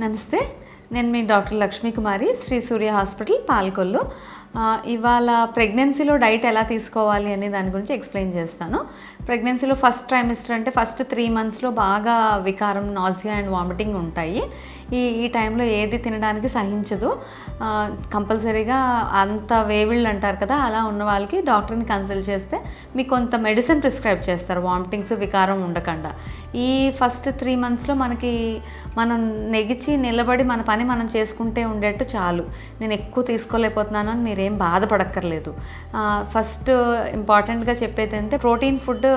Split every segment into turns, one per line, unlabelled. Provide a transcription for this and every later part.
నమస్తే, నేను మీ డాక్టర్ లక్ష్మీ కుమారి, శ్రీ సూర్య హాస్పిటల్, పాలకొల్లు. ఇవాళ ప్రెగ్నెన్సీలో డైట్ ఎలా తీసుకోవాలి అనే దాని గురించి ఎక్స్ప్లెయిన్ చేస్తాను. ప్రెగ్నెన్సీలో ఫస్ట్ ట్రైమిస్టర్ అంటే ఫస్ట్ 3 monthsలో బాగా వికారం, నాజియా అండ్ వామిటింగ్ ఉంటాయి. ఈ టైంలో ఏది తినడానికి సహించదు. కంపల్సరీగా అంత వేవిళ్ళు అంటారు కదా, అలా ఉన్న వాళ్ళకి డాక్టర్ని కన్సల్ట్ చేస్తే మీకు కొంత మెడిసిన్ ప్రిస్క్రైబ్ చేస్తారు వామిటింగ్స్, వికారం ఉండకుండా. ఈ ఫస్ట్ 3 monthsలో మనం నెగిచి నిలబడి మన పని మనం చేసుకుంటే ఉండేట్టు చాలు. నేను ఎక్కువ తీసుకోలేకపోతున్నాను అని మీరేం బాధపడక్కర్లేదు. ఫస్ట్ ఇంపార్టెంట్గా చెప్పేది అంటే ప్రోటీన్ ఫుడ్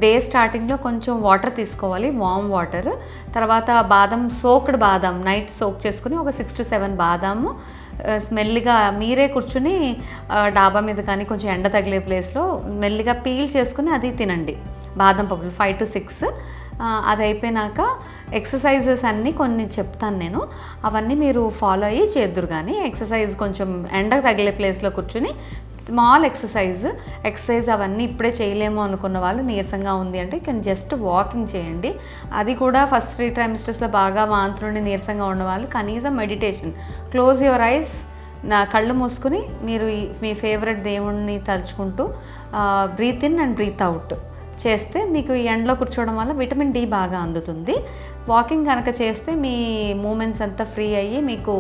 డే స్టార్టింగ్లో కొంచెం వాటర్ తీసుకోవాలి, వామ్ వాటర్. తర్వాత సోక్డ్ బాదం నైట్ సోక్ చేసుకుని ఒక 6 to 7 బాదాము మెల్లిగా మీరే కూర్చుని డాబా మీద కానీ కొంచెం ఎండ తగిలే ప్లేస్లో మెల్లిగా పీల్ చేసుకుని అది తినండి. బాదం పప్పులు 5 to 6. అది అయిపోయినాక ఎక్సర్సైజెస్ అన్నీ కొన్ని చెప్తాను నేను, అవన్నీ మీరు ఫాలో అయ్యి చేద్దురు. కానీ ఎక్సర్సైజ్ కొంచెం ఎండ తగిలే ప్లేస్లో కూర్చుని స్మాల్ ఎక్సర్సైజ్ అవన్నీ ఇప్పుడే చేయలేము అనుకున్న వాళ్ళు, నీరసంగా ఉంది అంటే జస్ట్ వాకింగ్ చేయండి. అది కూడా ఫస్ట్ 3 trimestersలో బాగా వాంతులుండి నీరసంగా ఉన్న వాళ్ళు కనీసం మెడిటేషన్, క్లోజ్ యువర్ ఐస్, నా కళ్ళు మూసుకుని మీరు మీ ఫేవరెట్ దేవుణ్ణి తలుచుకుంటూ breathe in and breathe out చేస్తే మీకు ఈ ఎండలో కూర్చోవడం వల్ల విటమిన్ డి బాగా అందుతుంది. వాకింగ్ కనుక చేస్తే మీ మూమెంట్స్ అంతా ఫ్రీ అయ్యి మీకు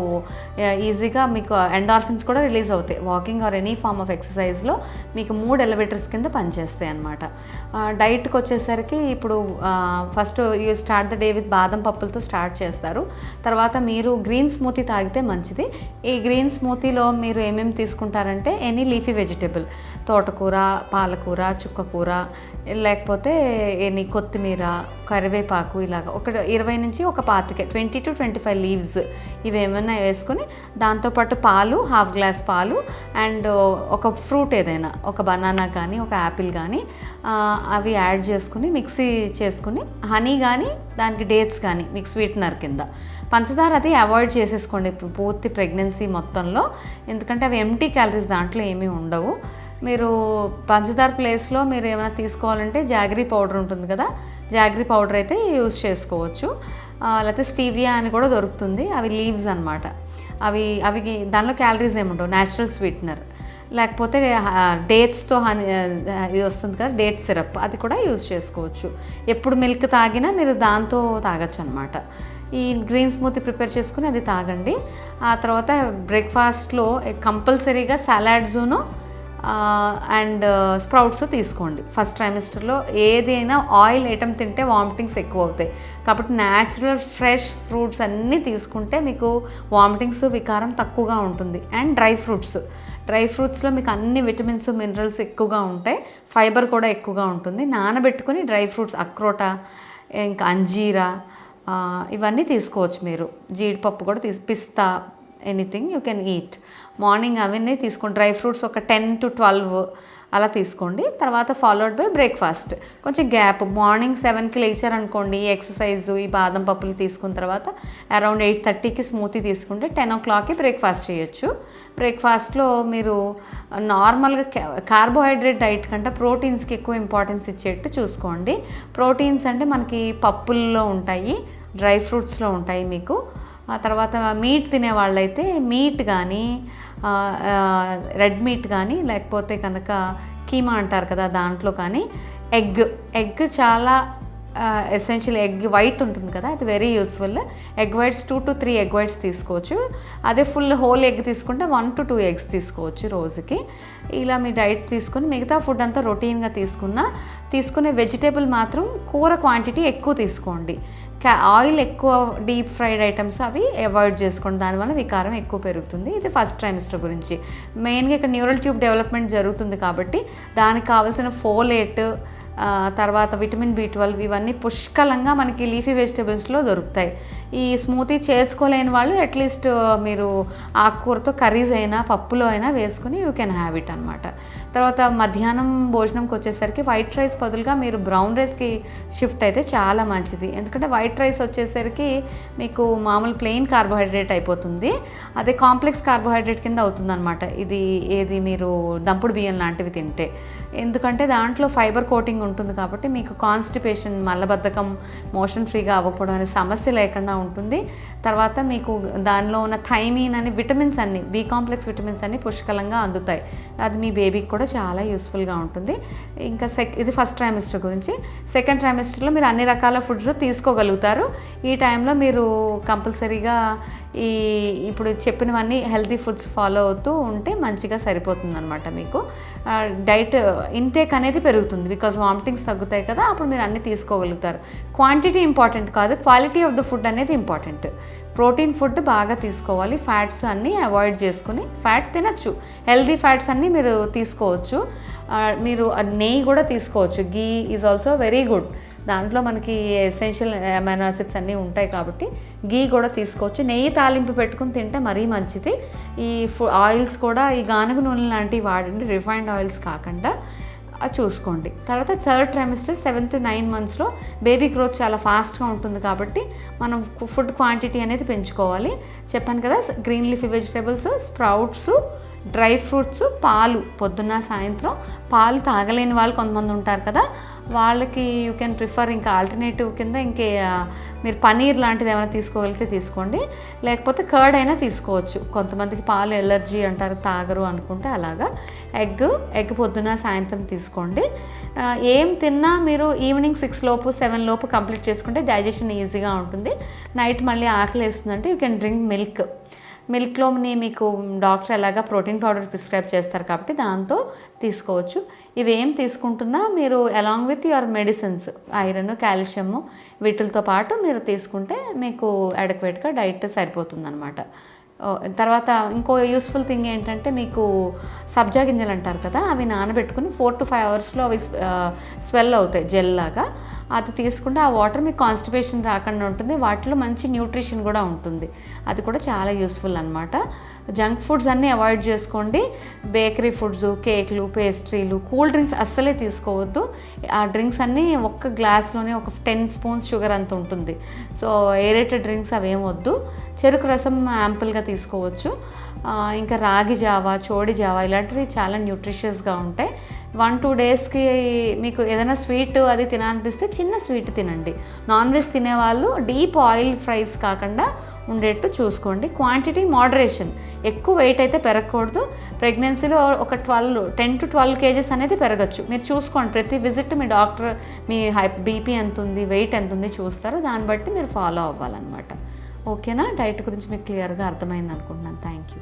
ఈజీగా మీకు ఎండార్ఫిన్స్ కూడా రిలీజ్ అవుతాయి. Walking or any form of ఎక్సర్సైజ్లో మీకు 3 ఎలివేటర్స్ కింద పనిచేస్తాయి అన్నమాట. డైట్కి వచ్చేసరికి ఇప్పుడు first you start the day with బాదం పప్పులతో స్టార్ట్ చేస్తారు. తర్వాత మీరు గ్రీన్ స్మూతీ తాగితే మంచిది. ఈ గ్రీన్ స్మూతీలో మీరు ఏమేమి తీసుకుంటారంటే ఎనీ లీఫీ వెజిటేబుల్, తోటకూర, పాలకూర, చుక్కకూర, లేకపోతే ఎనీ కొత్తిమీర, కరివేపాకు, ఇలాగ ఒక 20 నుంచి ఒక 20 to 25 లీవ్స్ ఇవేమైనా వేసుకొని, దాంతోపాటు పాలు, ½ గ్లాస్ పాలు అండ్ ఒక ఫ్రూట్ ఏదైనా, ఒక బనానా కానీ ఒక యాపిల్ కానీ అవి యాడ్ చేసుకుని మిక్సీ చేసుకుని, హనీ కానీ దానికి డేట్స్ కానీ మీకు స్వీట్నర్ కింద. పంచదార అది అవాయిడ్ చేసేసుకోండి పూర్తి ప్రెగ్నెన్సీ మొత్తంలో, ఎందుకంటే అవి ఎంటీ క్యాలరీస్, దాంట్లో ఏమీ ఉండవు. మీరు పంచదార ప్లేస్లో మీరు ఏమైనా తీసుకోవాలంటే జాగరీ పౌడర్ ఉంటుంది కదా, జాగరీ పౌడర్ అయితే యూజ్ చేసుకోవచ్చు. లేకపోతే స్టీవియా అని కూడా దొరుకుతుంది, అవి లీవ్స్ అనమాట. అవి దానిలో క్యాలరీస్ ఏముండవు, న్యాచురల్ స్వీట్నర్. లేకపోతే డేట్స్తో ఇది వస్తుంది కదా, డేట్ సిరప్, అది కూడా యూజ్ చేసుకోవచ్చు. ఎప్పుడు మిల్క్ తాగినా మీరు దాంతో తాగొచ్చు అనమాట. ఈ గ్రీన్ స్మూతీ ప్రిపేర్ చేసుకుని అది తాగండి. ఆ తర్వాత బ్రేక్ఫాస్ట్లో కంపల్సరీగా సలాడ్స్ను అండ్ స్ప్రౌట్స్ తీసుకోండి. ఫస్ట్ ట్రైమిస్టర్లో ఏదైనా ఆయిల్ ఐటమ్ తింటే వామిటింగ్స్ ఎక్కువ అవుతాయి, కాబట్టి న్యాచురల్ ఫ్రెష్ ఫ్రూట్స్ అన్నీ తీసుకుంటే మీకు వామిటింగ్స్, వికారం తక్కువగా ఉంటుంది. అండ్ డ్రై ఫ్రూట్స్లో మీకు అన్ని విటమిన్స్, మినరల్స్ ఎక్కువగా ఉంటాయి, ఫైబర్ కూడా ఎక్కువగా ఉంటుంది. నానబెట్టుకుని డ్రై ఫ్రూట్స్, అక్రోటా, ఇంకా అంజీరా, ఇవన్నీ తీసుకోవచ్చు మీరు. జీడిపప్పు కూడా పిస్తా, anything you can eat. Morning అవన్నీ తీసుకోండి. డ్రై ఫ్రూట్స్ ఒక 10 to 12 అలా తీసుకోండి. తర్వాత ఫాలోడ్ బై బ్రేక్ఫాస్ట్, కొంచెం గ్యాప్. మార్నింగ్ 7కి లేచారనుకోండి, ఈ ఎక్సర్సైజు, ఈ బాదం పప్పులు తీసుకున్న తర్వాత అరౌండ్ 8:30కి స్మూతీ తీసుకుంటే 10 o'clockకి బ్రేక్ఫాస్ట్ చేయొచ్చు. బ్రేక్ఫాస్ట్లో మీరు నార్మల్గా కార్బోహైడ్రేట్ డైట్ కంటే ప్రోటీన్స్కి ఎక్కువ ఇంపార్టెన్స్ ఇచ్చేట్టు చూసుకోండి. ప్రోటీన్స్ అంటే మనకి పప్పుల్లో ఉంటాయి, డ్రై ఫ్రూట్స్లో ఉంటాయి మీకు. ఆ తర్వాత మీట్ తినే వాళ్ళైతే మీట్ కానీ, రెడ్ మీట్ కానీ, లేకపోతే కనుక కీమా అంటారు కదా, దాంట్లో కానీ ఎగ్ చాలా ఎసెన్షియల్. ఎగ్ వైట్ ఉంటుంది కదా, అది very useful. Egg whites 2 to 3 egg whites తీసుకోవచ్చు. అదే ఫుల్ హోల్ ఎగ్ తీసుకుంటే 1 to 2 eggs తీసుకోవచ్చు రోజుకి. ఇలా మీ డైట్ తీసుకుని మిగతా ఫుడ్ అంతా రొటీన్గా తీసుకునే వెజిటేబుల్ మాత్రం కూర క్వాంటిటీ ఎక్కువ తీసుకోండి. ఆయిల్ ఎక్కువ, డీప్ ఫ్రైడ్ ఐటమ్స్ అవి అవాయిడ్ చేసుకోండి, దానివల్ల వికారం ఎక్కువ పెరుగుతుంది. ఇది ఫస్ట్ ట్రైమిస్టర్ గురించి. మెయిన్గా ఇక్కడ న్యూరల్ ట్యూబ్ డెవలప్మెంట్ జరుగుతుంది కాబట్టి దానికి కావాల్సిన ఫోలేట్, తర్వాత విటమిన్ B12 ఇవన్నీ పుష్కలంగా మనకి లీఫీ వెజిటేబుల్స్లో దొరుకుతాయి. ఈ స్మూతీ చేసుకోలేని వాళ్ళు అట్లీస్ట్ మీరు ఆకుకూరతో కర్రీస్ అయినా, పప్పులో అయినా వేసుకుని యూ కెన్ హ్యావ్ ఇట్ అనమాట. తర్వాత మధ్యాహ్నం భోజనంకి వచ్చేసరికి వైట్ రైస్ బదులుగా మీరు బ్రౌన్ రైస్కి షిఫ్ట్ అయితే చాలా మంచిది. ఎందుకంటే వైట్ రైస్ వచ్చేసరికి మీకు మామూలు ప్లెయిన్ కార్బోహైడ్రేట్ అయిపోతుంది, అదే కాంప్లెక్స్ కార్బోహైడ్రేట్ కింద అవుతుంది అనమాట. ఏది మీరు దంపుడు బియ్యం లాంటివి తింటే. ఎందుకంటే దాంట్లో ఫైబర్ కోటింగ్ ఉంటుంది కాబట్టి మీకు కాన్స్టిపేషన్, మలబద్ధకం, మోషన్ ఫ్రీగా అవ్వకపోవడం అనే సమస్య లేకుండా ఉంటుంది. తర్వాత మీకు దానిలో ఉన్న థైమిన్ అని విటమిన్స్ అన్ని, బి కాంప్లెక్స్ విటమిన్స్ అన్ని పుష్కలంగా అందుతాయి. అది మీ బేబీకి కూడా చాలా యూస్ఫుల్గా ఉంటుంది. ఇంకా ఇది ఫస్ట్ ట్రైమిస్టర్ గురించి. సెకండ్ ట్రైమిస్టర్లో మీరు అన్ని రకాల ఫుడ్స్ తీసుకోగలుగుతారు. ఈ టైంలో మీరు కంపల్సరీగా ఇప్పుడు చెప్పినవన్నీ హెల్తీ ఫుడ్స్ ఫాలో అవుతూ ఉంటే మంచిగా సరిపోతుంది అనమాట. మీకు డైట్ ఇంటేక్ అనేది పెరుగుతుంది, బికాజ్ వామిటింగ్స్ తగ్గుతాయి కదా, అప్పుడు మీరు అన్నీ తీసుకోగలుగుతారు. క్వాంటిటీ ఇంపార్టెంట్ కాదు, క్వాలిటీ ఆఫ్ ద ఫుడ్ అనేది ఇంపార్టెంట్. ప్రోటీన్ ఫుడ్ బాగా తీసుకోవాలి, ఫ్యాట్స్ అన్నీ అవాయిడ్ చేసుకుని, ఫ్యాట్ తినచ్చు, హెల్దీ ఫ్యాట్స్ అన్నీ మీరు తీసుకోవచ్చు. మీరు నెయ్యి కూడా తీసుకోవచ్చు. గీ ఈజ్ ఆల్సో వెరీ గుడ్, దాంట్లో మనకి ఎసెన్షియల్ అమైనో యాసిడ్స్ అన్నీ ఉంటాయి కాబట్టి గీ కూడా తీసుకోవచ్చు. నెయ్యి తాలింపు పెట్టుకుని తింటే మరీ మంచిది. ఈ ఆయిల్స్ కూడా ఈ గానుగ నూనె లాంటివి వాడండి, రిఫైన్డ్ ఆయిల్స్ కాకుండా చూసుకోండి. తర్వాత థర్డ్ ట్రైమిస్టర్ 7 to 9 monthsలో బేబీ గ్రోత్ చాలా ఫాస్ట్గా ఉంటుంది కాబట్టి మనం ఫుడ్ క్వాంటిటీ అనేది పెంచుకోవాలి. చెప్పాను కదా, green leafy vegetables, sprouts, dry fruits, పాలు, పొద్దున్న సాయంత్రం. పాలు తాగలేని వాళ్ళు కొంతమంది ఉంటారు కదా, వాళ్ళకి యూ కెన్ ప్రిఫర్ ఇంకా ఆల్టర్నేటివ్ కింద మీరు పనీర్ లాంటిది ఏమైనా తీసుకోగలిగితే తీసుకోండి, లేకపోతే కర్డ్ అయినా తీసుకోవచ్చు. కొంతమందికి పాలు ఎలర్జీ అంటారు, తాగరు అనుకుంటే అలాగా. ఎగ్ పొద్దున సాయంత్రం తీసుకోండి. ఏం తిన్నా మీరు ఈవినింగ్ 6 లోపు 7 లోపు కంప్లీట్ చేసుకుంటే డైజెషన్ ఈజీగా ఉంటుంది. నైట్ మళ్ళీ ఆకలి వేస్తుందంటే యూ కెన్ డ్రింక్ మిల్క్లోని మీకు డాక్టర్ ఎలాగా ప్రోటీన్ పౌడర్ ప్రిస్క్రైబ్ చేస్తారు కాబట్టి దాంతో తీసుకోవచ్చు. ఇవేం తీసుకుంటున్నా మీరు along with your medicines, iron, calcium, వీటితో పాటు మీరు తీసుకుంటే మీకు అడక్వేట్గా డైట్ సరిపోతుంది అనమాట. తర్వాత ఇంకో యూస్ఫుల్ థింగ్ ఏంటంటే, మీకు సబ్జా గింజలు అంటారు కదా, అవి నానబెట్టుకుని 4 to 5 hours అవి స్వెల్ అవుతాయి జెల్ లాగా. అది తీసుకుంటే ఆ వాటర్ మీకు కాన్స్టిపేషన్ రాకుండా ఉంటుంది, వాటిలో మంచి న్యూట్రిషన్ కూడా ఉంటుంది. అది కూడా చాలా యూస్ఫుల్ అనమాట. జంక్ ఫుడ్స్ అన్నీ అవాయిడ్ చేసుకోండి. బేకరీ ఫుడ్స్, కేకులు, పేస్ట్రీలు, కూల్ డ్రింక్స్ అస్సలే తీసుకోవద్దు. ఆ డ్రింక్స్ అన్నీ ఒక్క గ్లాస్లోనే ఒక 10 spoons షుగర్ అంత ఉంటుంది. సో ఏరేటెడ్ డ్రింక్స్ అవేం వద్దు. చెరుకు రసం యాంపుల్గా తీసుకోవచ్చు. ఇంకా రాగి జావా, చోడి జావా ఇలాంటివి చాలా న్యూట్రిషియస్గా ఉంటాయి. 1-2 daysకి మీకు ఏదైనా స్వీట్ అది తినాలనిపిస్తే చిన్న స్వీట్ తినండి. నాన్ వెజ్ తినేవాళ్ళు డీప్ ఆయిల్ ఫ్రైస్ కాకుండా ఉండేట్టు చూసుకోండి. క్వాంటిటీ మోడరేషన్, ఎక్కువ వెయిట్ అయితే పెరగకూడదు. ప్రెగ్నెన్సీలో ఒక 10 to 12 kgs అనేది పెరగచ్చు. మీరు చూసుకోండి, ప్రతి విజిట్ మీ డాక్టర్ మీ బీపీ ఎంత ఉంది, వెయిట్ ఎంత ఉంది చూస్తారు, దాన్ని బట్టి మీరు ఫాలో అవ్వాలన్నమాట. ఓకేనా? డైట్ గురించి మీకు క్లియర్గా అర్థమైంది అనుకుంటున్నాను. Thank you.